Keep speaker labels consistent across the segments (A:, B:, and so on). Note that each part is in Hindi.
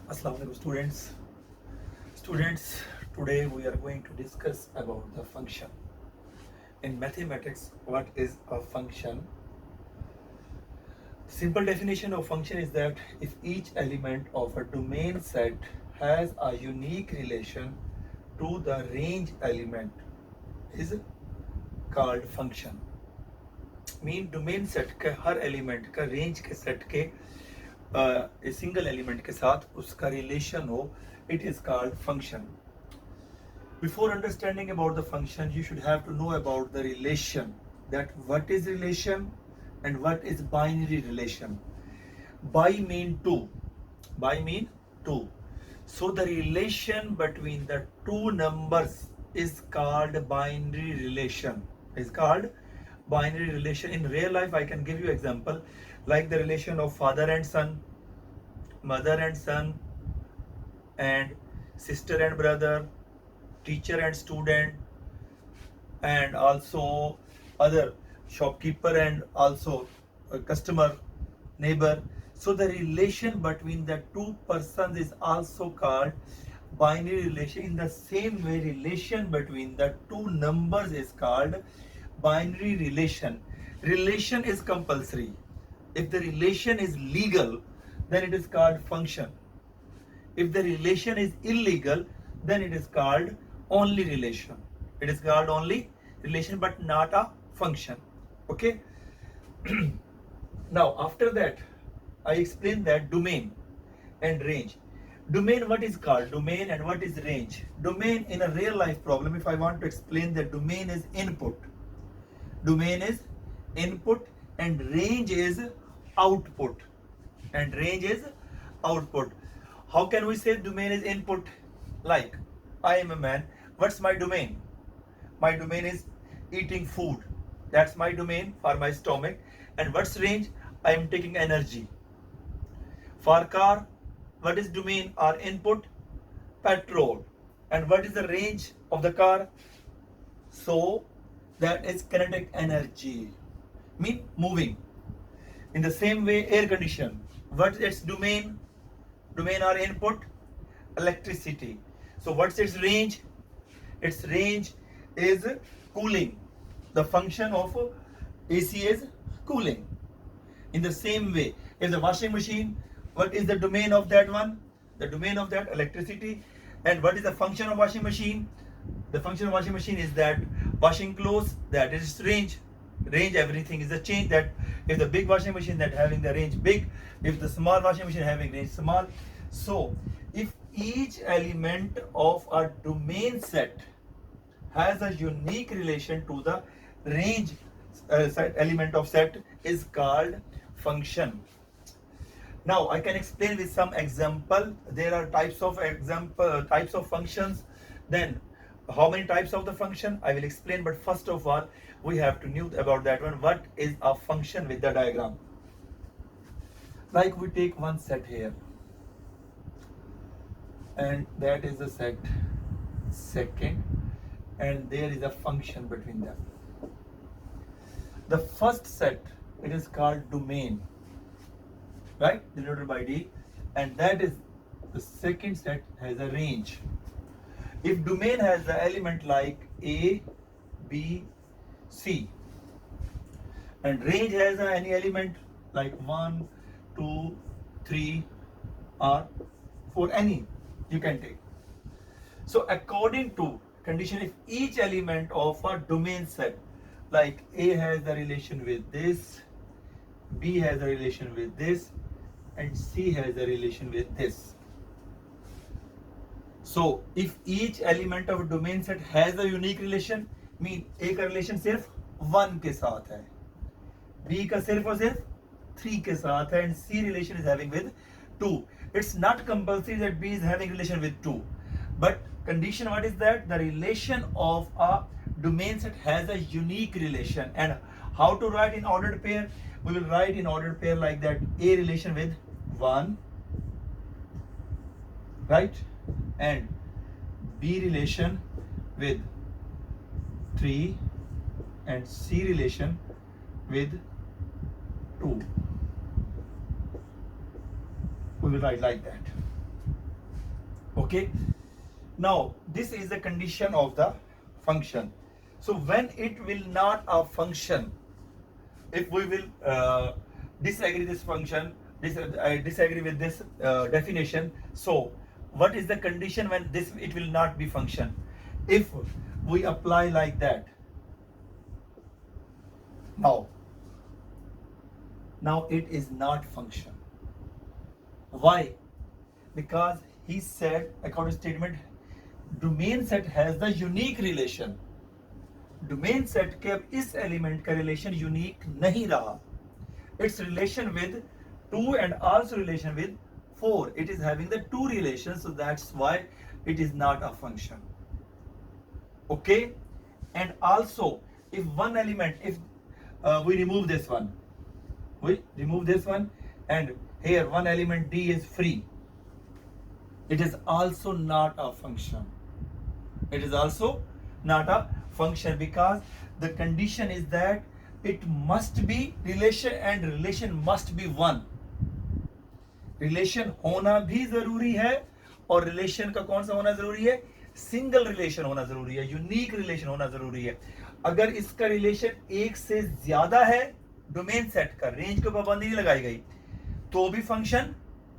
A: Assalamu alaikum students. Students, today we are going to discuss about the function. In mathematics, what is a function? Simple definition of function is that if each element of a domain set has a unique relation to the range element is called function. Mean domain set के हर एलिमेंट का रेंज के सेट के सिंगल एलिमेंट के साथ उसका रिलेशन हो, it is called function. Before understanding about the function, you should have to know about the relation. That what is relation and what is binary relation. By mean two. By mean two. So the relation between the two numbers is called binary relation. Is called binary relation. In real life, I can give you example like the relation of father and son, mother and son, and sister and brother, teacher and student, and also other shopkeeper and also a customer, neighbor. So the relation between the two persons is also called binary relation. In the same way, relation between the two numbers is called binary relation. Relation is compulsory. If the relation is legal, then it is called function. If the relation is illegal, then it is called only relation. It is called only relation but not a function. Okay. Now after that, I explained that domain and range. Domain, what is called domain and what is range? Domain in a real life problem, if I want to explain that domain is input. Domain is input and range is output. And range is output. How can we say domain is input? Like, I am a man. What's my domain? My domain is eating food. That's my domain for my stomach. And what's range? I am taking energy. For car, what is domain or input? Petrol. And what is the range of the car? So, that is kinetic energy. Mean moving. In the same way, air condition. What's its domain? Domain or input? Electricity. So what's its range? Its range is cooling. The function of AC is cooling. In the same way, if the washing machine, what is the domain of that one? The domain of that electricity. And what is the function of washing machine? The function of washing machine is that washing clothes, that is its range. Range, everything is a change. That if the big washing machine that having the range big, if the small washing machine having range small. So if each element of a domain set has a unique relation to the range set, element of set is called function. Now I can explain with some example. There are types of types of functions. Then how many types of the function I will explain, but first of all we have to know about that one. What is a function with the diagram? Like we take one set here, and that is the set second, and there is a function between them. The first set, it is called domain, right, denoted by D, and that is the second set has a range. If domain has the element like A, B, C, and range has any element like 1, 2, 3 or 4, any you can take. So according to condition, if each element of a domain set like A has the relation with this, B has a relation with this, and C has a relation with this. So if each element of a domain set has a unique relation, mean A का relation सिर्फ 1 के साथ है, B का सिर्फ और सिर्फ 3 के साथ है, and C relation is having with 2. It's not compulsory that B is having relation with 2, but condition what is that? The relation of a domain set has a unique relation. And how to write in ordered pair? We will write in ordered pair like that: A relation with 1, right, and B relation with 3, and C relation with 2. We will write like that. Okay, now this is the condition of the function. So when it will not a function, if we will disagree this function, I disagree with this definition. So what is the condition when this it will not be function? If we apply like that, now it is not function. Why? Because he said, according to statement, domain set has the unique relation. Domain set के अब इस एलिमेंट का रिलेशन यूनिक नहीं रहा. It's relation with 2 and also relation with 4. It is having the 2 relation, so that's why it is not a function. Okay, and also if one element, if we remove this one and here one element D is free, it is also not a function. It is also not a function because the condition is that it must be relation and relation must be one. Relation होना भी जरूरी है और रिलेशन का कौन सा होना जरूरी है? सिंगल रिलेशन होना जरूरी है, यूनिक रिलेशन होना जरूरी है. अगर इसका रिलेशन एक से ज्यादा है, डोमेन सेट का रेंज को पाबंदी नहीं लगाई गई, तो भी फंक्शन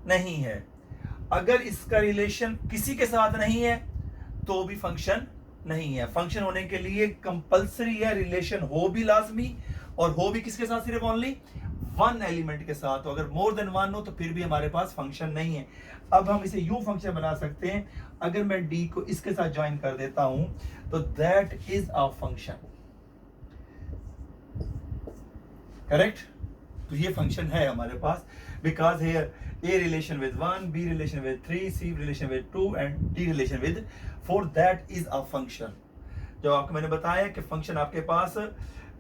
A: नहीं है. अगर इसका रिलेशन किसी के साथ नहीं है तो भी फंक्शन नहीं है. फंक्शन होने के लिए कंपलसरी है रिलेशन हो भी लाजमी, और हो भी किसके साथ? सिर्फ ओनली वन एलिमेंट के साथ. तो अगर मोर देन वन हो तो फिर भी हमारे पास फंक्शन नहीं है. अब हम इसे यू फंक्शन बना सकते हैं. अगर मैं डी को इसके साथ ज्वाइन कर देता हूं तो that is a function. Correct? तो ये फंक्शन है हमारे पास because here A relation with 1, B relation with 3, C relation with 2 and D relation with 4. That is a function. जो आपको मैंने बताया कि फंक्शन आपके पास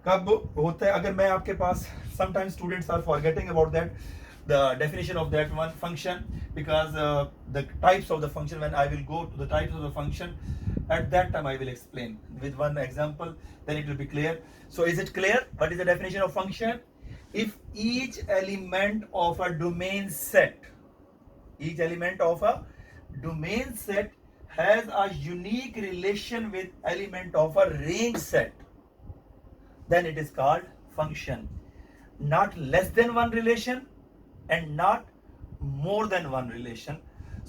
A: कब होता है. अगर मैं आपके पास sometimes students are forgetting about that the definition of that one function because the types of the function, when I will go to the types of the function, at that time I will explain with one example, then it will be clear. So is it clear what is the definition of function? If each element of a domain set has a unique relation with element of a range set, then it is called function. Not less than one relation and not more than one relation.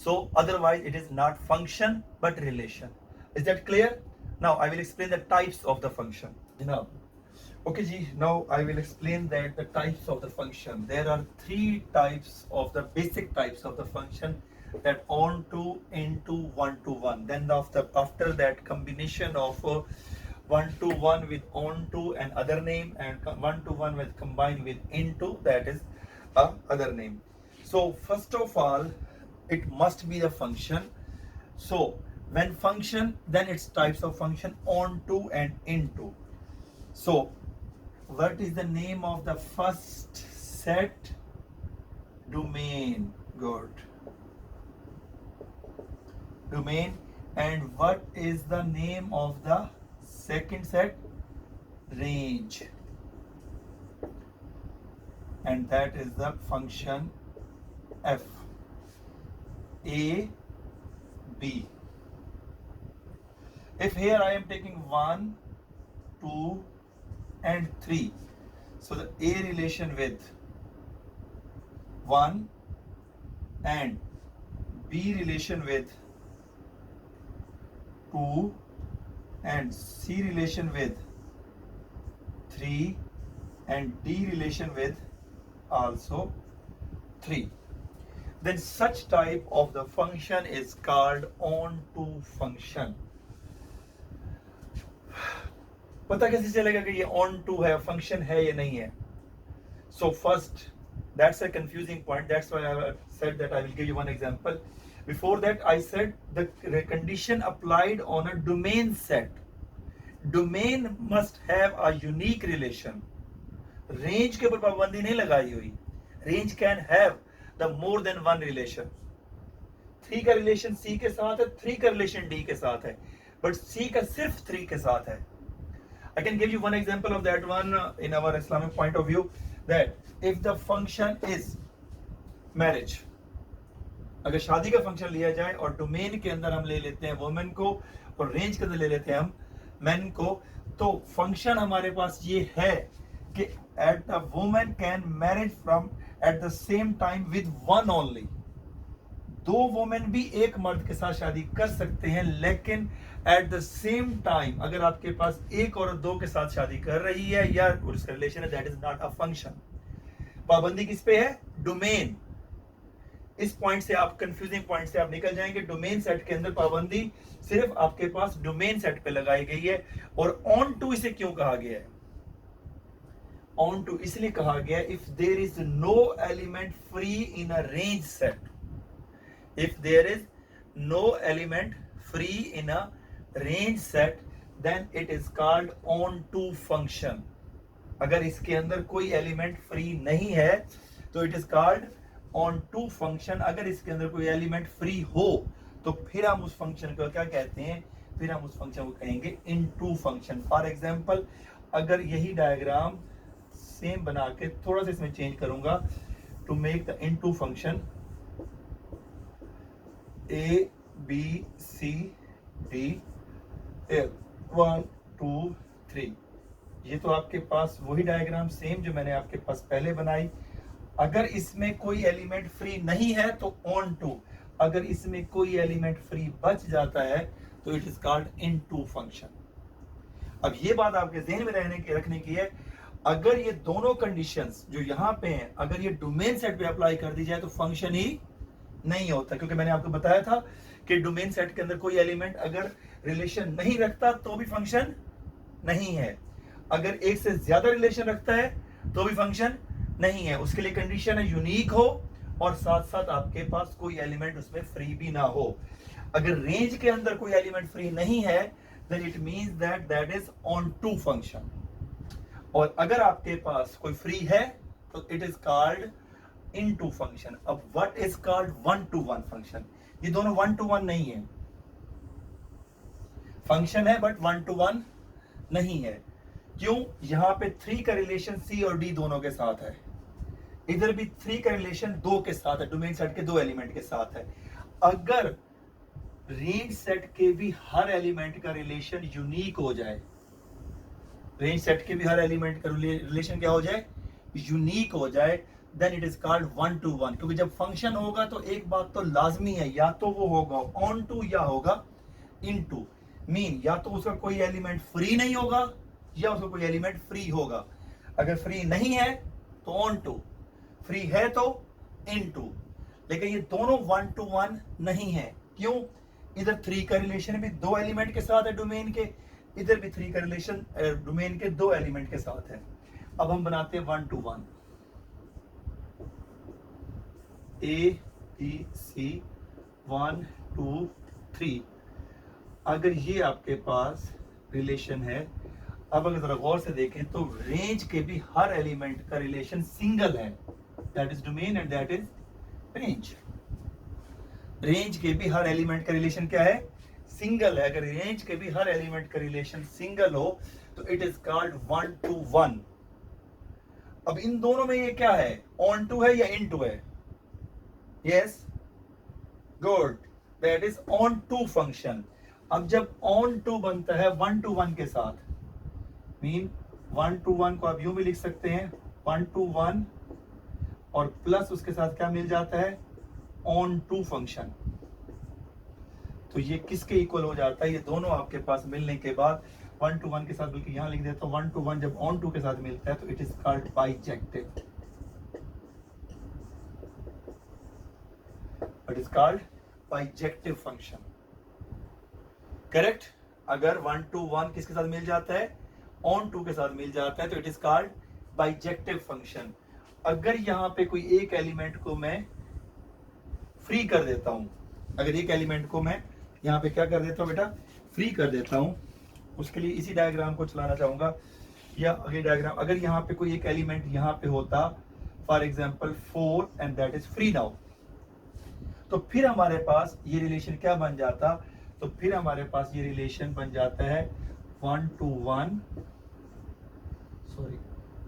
A: So otherwise it is not function but relation. Is that clear? Now I will explain the types of the function. Okay ji, now I will explain that the types of the function. There are 3 types of the basic types of the function, that on to, into, one to one. Then after that combination of one to one with on to and other name, and one to one with combined with into, that is other name. So first of all, it must be the function. So when function, then its types of function on to and into. So what is the name of the first set? Domain. Good. Domain. And what is the name of the second set? Range. And that is the function f. A, B. If here I am taking 1, 2 and 3, so the A relation with 1 and B relation with 2 and C relation with 3 and D relation with also 3, then such type of the function is called on to function. पता कैसे चलेगा कि ये on to है, फंक्शन है या नहीं है? So first, that's a confusing point. That's why I said that I will give you one example. Before that, I said the condition applied on a domain set. Domain must have a unique relation. Range के ऊपर पाबंदी नहीं लगाई हुई. Range can have the more than one relation. 3 का relation C के साथ है, 3 का relation D के साथ है, but C का सिर्फ 3 के साथ है. I can give you one example of that one in our Islamic point of view, that if the function is marriage, अगर शादी का फंक्शन लिया जाए और डोमेन के अंदर हम ले लेते हैं वुमेन को और रेंज के अंदर ले लेते हैं हम मैन को, तो फंक्शन हमारे पास ये है कि at the women can marriage from at the same time with one only. दो वुमेन भी एक मर्द के साथ शादी कर सकते हैं, लेकिन एट द सेम टाइम अगर आपके पास एक औरत दो के साथ शादी कर रही है या उसका रिलेशन है, that is not a function. पाबंदी किस पे है? डोमेन। इस पॉइंट से आप कंफ्यूजिंग पॉइंट से आप निकल जाएंगे। डोमेन सेट के अंदर पाबंदी सिर्फ आपके पास डोमेन सेट पे लगाई गई है। और ऑन टू इसे क्यों कहा गया है? ऑन टू इसलिए कहा गया if there is no element free in a range set, if there is no element free in a range set then it is called on to function। अगर इसके अंदर कोई एलिमेंट फ्री नहीं है तो it is called onto function. अगर इसके अंदर कोई एलिमेंट फ्री हो तो फिर हम उस फंक्शन को क्या कहते हैं? फिर हम उस फंक्शन को कहेंगे इन टू फंक्शन। फॉर एग्जाम्पल अगर यही डायग्राम सेम बना के थोड़ा सा इसमें चेंज करूंगा to make the into function A B C D 1 2 3, ये तो आपके पास वही डायग्राम सेम जो मैंने आपके पास पहले बनाई। अगर इसमें कोई एलिमेंट फ्री नहीं है तो ऑन टू, अगर इसमें कोई एलिमेंट फ्री बच जाता है तो it is called into function. अब ये बात आपके ज़हन में रखने की है, अगर ये दोनों कंडीशंस जो यहाँ पे हैं अगर ये डोमेन सेट पे अप्लाई कर दी जाए तो फंक्शन ही नहीं होता, क्योंकि मैंने आपको बताया था कि डोमेन सेट के अंदर कोई एलिमेंट अगर रिलेशन नहीं रखता तो भी फंक्शन नहीं है, अगर एक से ज्यादा रिलेशन रखता है तो भी फंक्शन नहीं है। उसके लिए कंडीशन है यूनिक हो और साथ साथ आपके पास कोई एलिमेंट उसमें फ्री भी ना हो। अगर रेंज के अंदर कोई एलिमेंट फ्री नहीं है then it means that that is onto function. और अगर आपके पास कोई फ्री है तो it is called into function. अब what is called one to one function? ये दोनों वन टू वन नहीं है, फंक्शन है बट वन टू वन नहीं है। क्यों? यहां पे 3 का रिलेशन सी और डी दोनों के साथ है, इधर भी 3 का रिलेशन 2 के साथ है, डोमेन सेट के 2 एलिमेंट के साथ है। अगर रेंज सेट के भी हर एलिमेंट का रिलेशन यूनिक हो जाए, रेंज सेट के भी हर एलिमेंट का रिलेशन क्या हो जाए? यूनिक हो जाए, then it is called one to one. क्योंकि जब फंक्शन होगा तो एक बात तो लाजमी है, या तो वो होगा ऑन टू या होगा इन टू। मीन या तो उसका कोई एलिमेंट फ्री नहीं होगा या उसका कोई एलिमेंट फ्री होगा। अगर फ्री नहीं है तो ऑन टू, फ्री है तो इन टू। लेकिन ये दोनों वन टू वन नहीं है। क्यों? इधर 3 का रिलेशन भी 2 एलिमेंट के साथ है डोमेन के, इधर भी 3 का रिलेशन डोमेन के 2 एलिमेंट के साथ है। अब हम बनाते हैं one to one. A B C 1 2 3। अगर ये आपके पास रिलेशन है, अब अगर जरा गौर से देखें तो रेंज के भी हर एलिमेंट का रिलेशन सिंगल है, that is domain and that is range. Range के भी हर एलिमेंट का रिलेशन क्या है? सिंगल है। अगर रेंज के भी हर एलिमेंट का रिलेशन सिंगल हो तो it is called one to one. अब इन दोनों में ये क्या है? ऑन टू है या इन टू है? Yes, good, that is onto function. अब जब ऑन टू बनता है वन टू वन के साथ, मीन वन टू वन को आप यूं भी लिख सकते हैं वन टू वन और प्लस उसके साथ क्या मिल जाता है? Onto function. तो ये किसके इक्वल हो जाता है? ये दोनों आपके पास मिलने के बाद वन टू वन के साथ, बल्कि यहां लिख देता हूं वन टू वन जब ऑन टू के साथ मिलता है तो it is called bijective. It is called bijective function. Correct? अगर वन टू वन किसके साथ मिल जाता है? ऑन टू के साथ मिल जाता है तो it is called bijective function. अगर यहां पे कोई एक एलिमेंट को मैं फ्री कर देता हूं, अगर एक एलिमेंट को मैं यहां पे क्या कर देता हूं बेटा? फ्री कर देता हूं, उसके लिए इसी डायग्राम को चलाना चाहूंगा या अगले डायग्राम। अगर यहाँ पे कोई एक एलिमेंट यहाँ पे होता, for example 4 and that is free now, तो फिर हमारे पास ये रिलेशन क्या बन जाता? तो फिर हमारे पास ये रिलेशन बन जाता है one to one,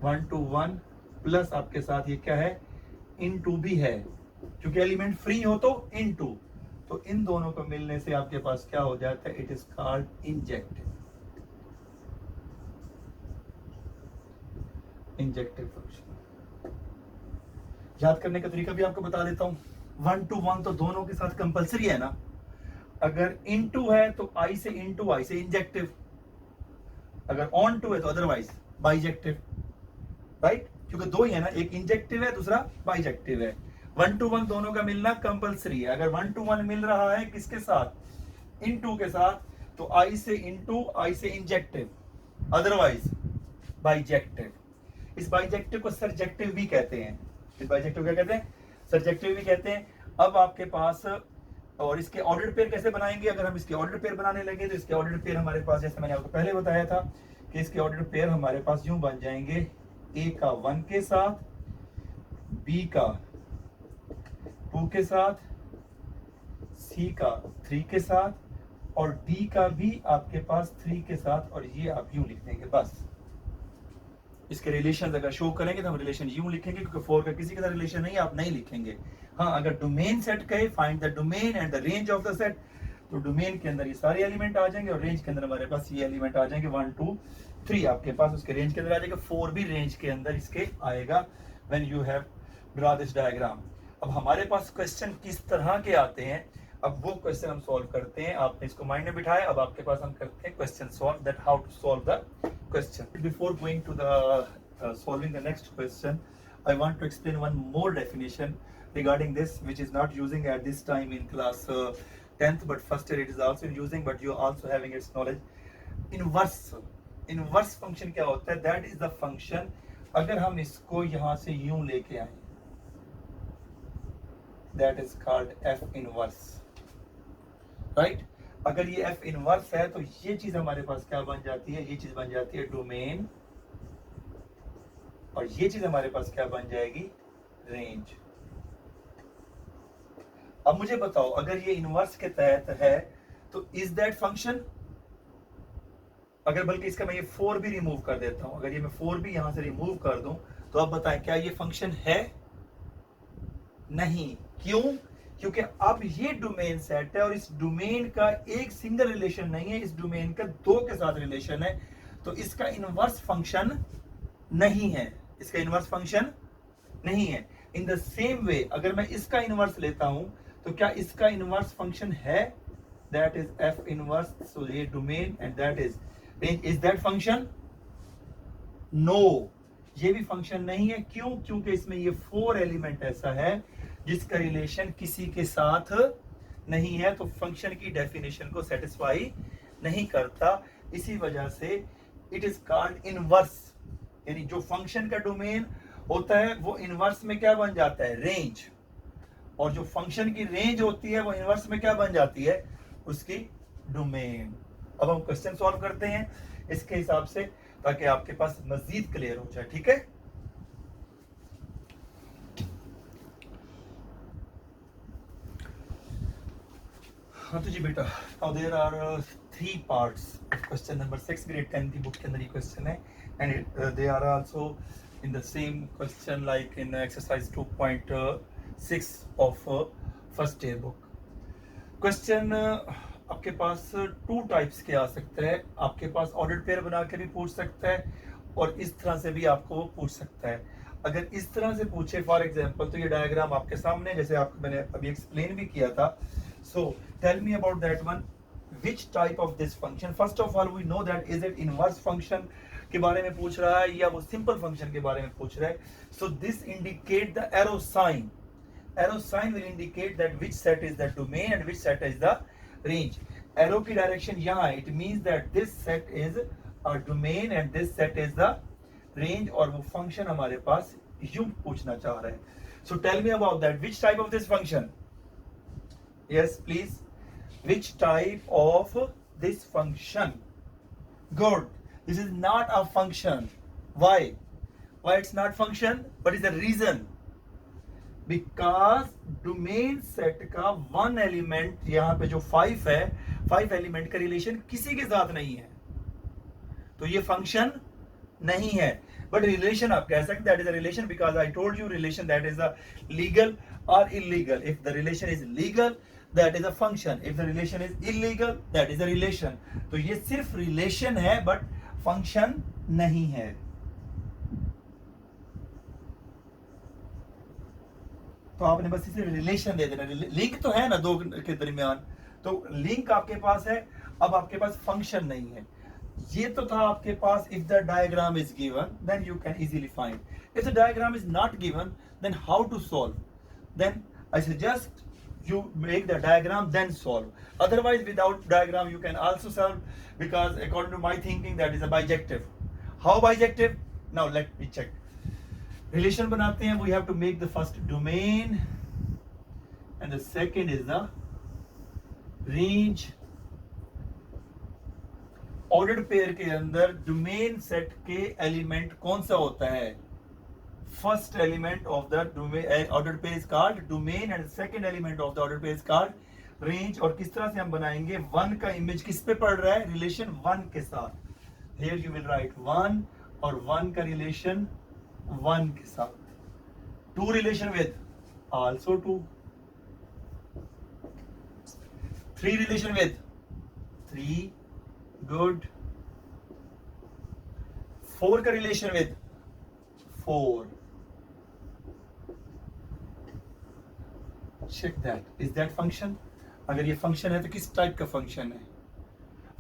A: one to one plus आपके साथ ये क्या है? इन टू भी है, क्योंकि एलिमेंट फ्री हो तो इनटू, तो इन दोनों को मिलने से आपके पास क्या हो जाता है, it is called injective, injective function. याद करने का तरीका भी आपको बता देता हूं, 1 to 1 तो दोनों के साथ कंपलसरी है ना, अगर इनटू है तो आई से इनटू आई से इंजेक्टिव, अगर ऑन टू है तो अदरवाइज बाइजेक्टिव, राइट, क्योंकि दो ही है ना, एक इंजेक्टिव है दूसरा बाइजेक्टिव है। 1 to 1 दोनों का मिलना कंपलसरी है। अगर 1 to 1 मिल रहा है किसके साथ, इनटू के साथ, तो आई से इनटू आई से इंजेक्टिव, अदरवाइज बाइजेक्टिव। इस बाइजेक्टिव को सरजेक्टिव भी कहते हैं, इस बाइजेक्टिव क्या कहते हैं, सरजेक्टिव भी कहते हैं। अब आपके पास, और इसके ऑर्डर्ड पेयर कैसे बनाएंगे, अगर हम इसके ऑर्डर्ड पेयर बनाने लगे तो इसके ऑर्डर्ड पेयर हमारे पास, जैसे मैंने आपको पहले बताया था कि इसके ऑर्डर्ड पेयर हमारे पास यूं बन जाएंगे, ए का 1 के साथ, बी का 2 के साथ, सी का 3 के साथ, और डी का भी आपके पास 3 के साथ, और ये आप यूं लिख देंगे बस। इसके रिलेशन अगर शो करेंगे तो हम रिलेशन यूं लिखेंगे, क्योंकि 4 का किसी के साथ रिलेशन नहीं है, आप नहीं लिखेंगे। हाँ, अगर डोमेन सेट कहे find the domain and the range of the set, तो डोमेन के अंदर ये सारे एलिमेंट आ जाएंगे और रेंज के अंदर हमारे पास ये एलिमेंट आ जाएंगे 1 2 3 आपके पास उसके रेंज के अंदर आ जाएगा, 4 भी रेंज के अंदर इसके आएगा when you have draw this diagram. अब हमारे पास क्वेश्चन किस तरह के आते हैं, अब वो क्वेश्चन हम सॉल्व करते हैं। आपने इसको माइंड में बिठाया, अब आपके पास हम करते हैं question solve, that how to solve the question. Before going to the solving the next question, I want to explain one more definition regarding this, which is not using at this time in class 10th, but first year it is also using, but you are also having its knowledge. Inverse function क्या होता है, that is the function, अगर हम इसको यहाँ से यूं लेके आए, that is called f inverse, right? अगर ये f inverse है तो ये चीज हमारे पास क्या बन जाती है, ये चीज बन जाती है डोमेन, और ये चीज हमारे पास क्या बन जाएगी, रेंज। अब मुझे बताओ, अगर ये इनवर्स के तहत है तो इज दैट फंक्शन, अगर बल्कि इसका मैं ये 4 भी रिमूव कर देता हूं, अगर ये मैं 4 भी यहां से रिमूव कर दूं, तो अब बताएं क्या ये फंक्शन है, नहीं। क्यों, क्योंकि अब ये डोमेन सेट है और इस डोमेन का एक सिंगल रिलेशन नहीं है, इस डोमेन का 2 के साथ रिलेशन है, तो इसका इनवर्स फंक्शन नहीं है, इसका इनवर्स फंक्शन नहीं है। इन द सेम वे अगर मैं इसका इनवर्स लेता हूं तो क्या इसका इनवर्स फंक्शन है, that is F inverse, so ये domain and that is range, is that function, no, ये भी फंक्शन नहीं है। क्यों, क्योंकि इसमें ये 4 एलिमेंट ऐसा है जिसका रिलेशन किसी के साथ नहीं है, तो फंक्शन की डेफिनेशन को सेटिस्फाई नहीं करता। इसी वजह से इट इज कॉल्ड इनवर्स, यानी जो फंक्शन का डोमेन होता है वो इनवर्स में क्या बन जाता है, रेंज, और जो फंक्शन की रेंज होती है वो इनवर्स में क्या बन जाती है, उसकी डोमेन। अब हम क्वेश्चन सॉल्व करते हैं इसके हिसाब से, ताकि आपके पास मजीद क्लियर हो जाए, ठीक है। हाँ तो जी बेटा, now there are 3 parts, question number 6 grade 10 की बुक के अंदर ये क्वेश्चन है, and they are also in the same question like in exercise 2.6 of first year book. Question आपके पास 2 टाइप्स के आ सकते हैं, आपके पास ऑर्डर्ड पेयर बना के भी पूछ सकता है और इस तरह से भी आपको पूछ सकता है। अगर इस तरह से पूछे फॉर एग्जांपल, तो ये डायग्राम आपके सामने, जैसे आपको मैंने अभी एक्सप्लेन भी किया था। So tell me about that one, which type of this function, first of all we know that is it inverse function के बारे में पूछ रहा है या वो सिंपल फंक्शन के बारे में पूछ रहा है। So this indicate the arrow sign, arrow sign will indicate that which set is the domain and which set is the range. Arrow की डायरेक्शन यहाँ है, it means that this set is a domain and this set is the range, और वो फंक्शन हमारे पास यूं पूछना चाह रहा है। So tell me about that, which type of this function, yes please, which type of this function, good, this is not a function, why it's not function, what is the reason, because domain set का 1 element यहाँ पे जो 5 है, 5 element का रिलेशन किसी के साथ नहीं है, तो ये फंक्शन नहीं है। बट रिलेशन आप कह सकते that is a relation because I told you relation that is a legal और illegal. If the relation is legal that is a function, if the relation is illegal that is a relation. तो ये सिर्फ रिलेशन है बट फंक्शन नहीं है. तो आपने बस इसे रिलेशन दे देना. लिंक तो है ना दो के दरमियान, तो लिंक आपके पास है. अब आपके पास फंक्शन नहीं है. ये तो था आपके पास. If the diagram is given then you can easily find. If the diagram is not given then how to solve. Then I suggest you make the diagram then solve. Otherwise without diagram you can also solve, because according to my thinking that is a bijective. How bijective? Now let me check. Relation बनाते हैं. We have to make the first domain and the second is the range. Ordered pair के अंदर डोमेन सेट के एलिमेंट कौन सा होता है? First element of the ordered pair is called domain and second element of the ordered pair is called range. और किस तरह से हम बनाएंगे? वन का इमेज किस पे पड़ रहा है? रिलेशन वन के साथ. Here you will write one और वन का रिलेशन वन के साथ. Two relation with also two. Three relation with three. Good. Four का relation with four. Check that. Is that function? अगर ये फंक्शन है तो किस टाइप का फंक्शन है?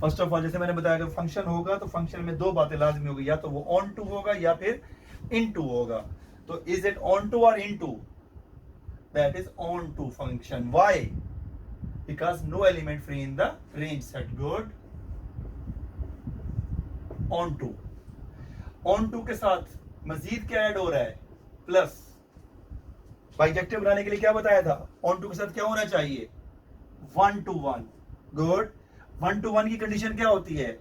A: फर्स्ट ऑफ ऑल जैसे मैंने बताया अगर फंक्शन होगा तो फंक्शन में दो बातें लाजमी होगी, या तो वो ऑन टू होगा या फिर इन टू होगा. तो इज इट ऑन टू और into? That is onto function. Why? Because no element free in the range set. Good. Onto. Onto के साथ मजीद क्या ऐड हो रहा है? प्लस. बाइजेक्टिव बनाने के लिए क्या बताया था? ऑन टू के साथ क्या होना चाहिए? One to one. Good. One to one की कंडीशन क्या होती है?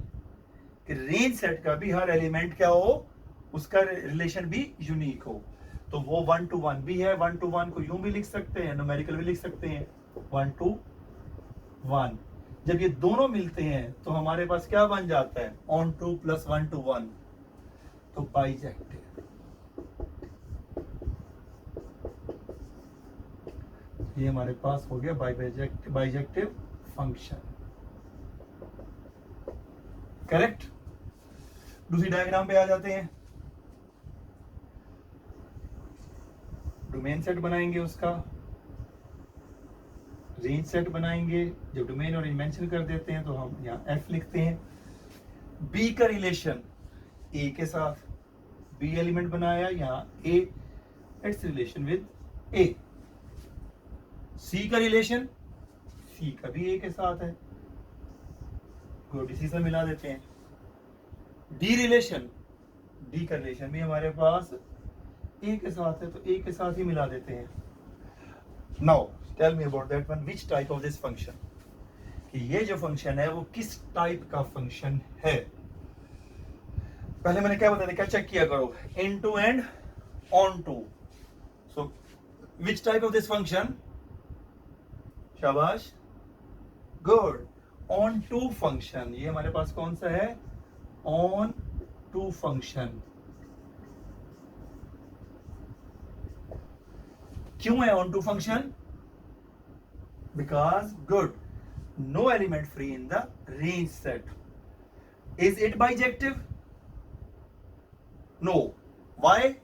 A: कि रेंज सेट का भी हर एलिमेंट क्या हो, उसका रिलेशन भी यूनिक हो. तो वो वन टू वन भी है. वन टू वन को यूं भी लिख सकते हैं, न्यूमेरिकल भी लिख सकते हैं. One to one. जब ये दोनों मिलते हैं तो हमारे पास क्या बन जाता है? On two plus one to one. तो बाइजेक्टिव. ये हमारे पास हो गया बाइजेक्टिव फंक्शन. करेक्ट. दूसरी डायग्राम पे आ जाते हैं. डोमेन सेट बनाएंगे, उसका रेंज सेट बनाएंगे. जब डोमेन और रेंज मेंशन कर देते हैं तो हम यहाँ एफ लिखते हैं. बी का रिलेशन ए के साथ. बी एलिमेंट बनाया, यहाँ ए इट्स रिलेशन विद ए. सी का रिलेशन सी का भी ए के साथ है. गुड. इसी से मिला देते हैं. डी रिलेशन डी का रिलेशन भी हमारे पास ए के साथ है, तो ए के साथ ही मिला देते हैं. Now tell me about that one. Which type of this function? कि ये जो फंक्शन है वो किस टाइप का फंक्शन है? पहले मैंने क्या बताया, क्या चेक किया करो? Into and onto. So which type of this function? शाबाश. गुड. Onto function. ये हमारे पास कौन सा है? Onto function. क्यों है onto function? Because good no element free in the range set. Is it bijective? No. Why?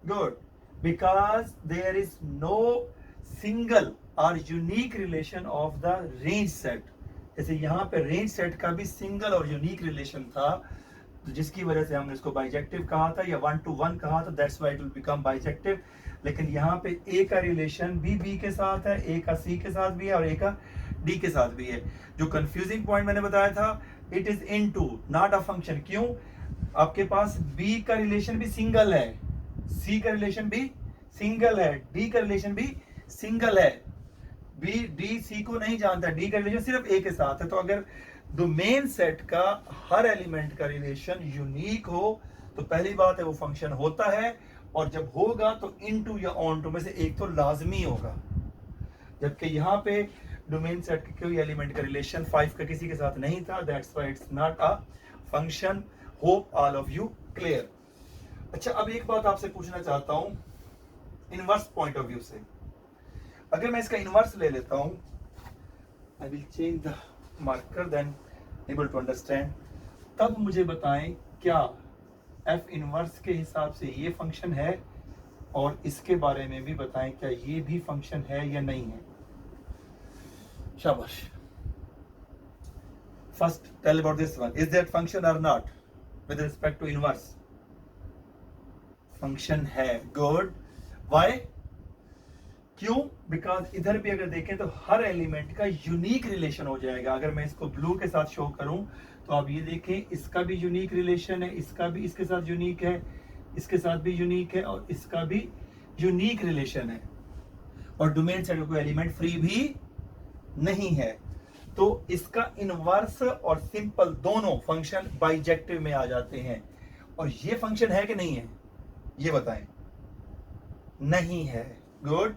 A: Good. Because there is no single और unique relation of the range set. जैसे यहाँ पे रेंज सेट का भी सिंगल और यूनिक रिलेशन था, तो जिसकी वजह से हमने इसको बाइजेक्टिव कहा था या वन टू वन कहा था. That's why it will become bijective. लेकिन यहाँ पे ए का रिलेशन भी बी के साथ है, ए का सी के साथ भी है और ए का डी के साथ भी है. जो कंफ्यूजिंग पॉइंट मैंने बताया था, it is into not a function. क्यों? आपके पास बी का रिलेशन भी सिंगल है, सी का रिलेशन भी सिंगल है, डी का रिलेशन भी सिंगल है. बी डी सी को नहीं जानता, डी का रिलेशन सिर्फ ए के साथ है. तो अगर डोमेन सेट का हर एलिमेंट का रिलेशन यूनिक हो तो पहली बात है वो फंक्शन होता है, और जब होगा तो इनटू या ऑन टू में से एक तो लाजमी होगा. जबकि यहाँ पे डोमेन सेट के कोई एलिमेंट का रिलेशन 5 का किसी के साथ नहीं था. That's why it's not a function. Hope all of you clear. अच्छा, अब एक बात आपसे पूछना चाहता हूं इनवर्स पॉइंट ऑफ व्यू से। अगर मैं इसका इनवर्स ले लेता हूं, I will change the marker then able to understand. तब मुझे बताएं क्या एफ इनवर्स के हिसाब से ये फंक्शन है, और इसके बारे में भी बताएं क्या ये भी फंक्शन है या नहीं है। शाबाश। First tell about this one, is that function और not with respect to inverse? Function है, गुड। व्हाई? क्यों? बिकॉज इधर भी अगर देखें तो हर एलिमेंट का यूनिक रिलेशन हो जाएगा। अगर मैं इसको ब्लू के साथ शो करूं तो आप ये देखें, इसका भी यूनिक रिलेशन है, इसका भी इसके साथ यूनिक है, इसके साथ भी यूनिक है, और इसका भी यूनिक रिलेशन है। और डोमेन से कोई एलिमेंट फ्री भी नहीं है। तो इसका इनवर्स और सिंपल दोनों फंक्शन बाइजेक्टिव में आ जाते हैं। और ये फंक्शन है कि नहीं है, ये बताएं। नहीं है, गुड।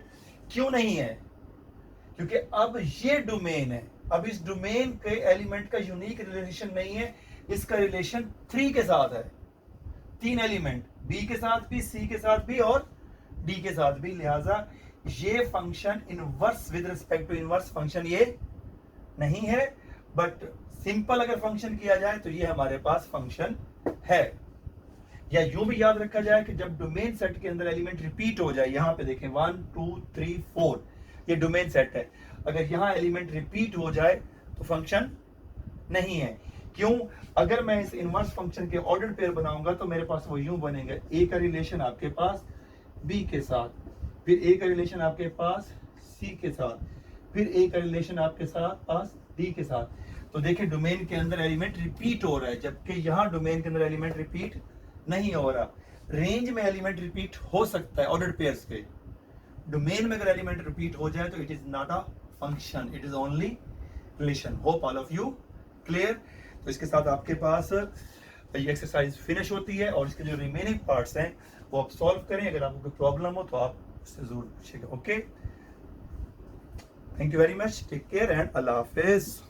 A: क्यों नहीं है? क्योंकि अब ये डोमेन है, अब इस डोमेन के एलिमेंट का यूनिक रिलेशन नहीं है, इसका रिलेशन 3 के साथ है। 3 एलिमेंट, बी के साथ भी, सी के साथ भी और डी के साथ भी। लिहाजा ये function inverse with respect to inverse function ये नहीं है। बट सिंपल अगर फंक्शन किया जाए तो ये हमारे पास फंक्शन है। या यूं भी याद रखा जाए कि जब डोमेन सेट के अंदर एलिमेंट रिपीट हो जाए, यहां पे देखें 1 2 3 4, ये डोमेन सेट है। अगर यहां एलिमेंट रिपीट हो जाए तो फंक्शन नहीं है। क्यों? अगर मैं इस इनवर्स फंक्शन के ऑर्डर पेयर बनाऊंगा तो मेरे पास वो यूं बनेगा, ए का रिलेशन आपके पास बी के साथ, फिर ए का रिलेशन आपके पास सी के साथ, फिर ए का रिलेशन आपके साथ पास डी के साथ। तो देखिए डोमेन के अंदर एलिमेंट रिपीट हो रहा है, जबकि यहां डोमेन के अंदर एलिमेंट रिपीट नहीं हो रहा। रेंज में एलिमेंट रिपीट हो सकता है ऑर्डर्ड पेयर्स के, डोमेन में अगर एलिमेंट रिपीट हो जाए तो it is not a function, it is only relation. Hope all of you clear. तो इसके साथ आपके पास ये एक्सरसाइज फिनिश होती है, और इसके जो रिमेनिंग पार्ट्स हैं वो आप सॉल्व करें। अगर आपको कोई प्रॉब्लम हो तो आप उससे जरूर पूछिएगा। Okay, thank you very much, take care and अल्लाह हाफिज।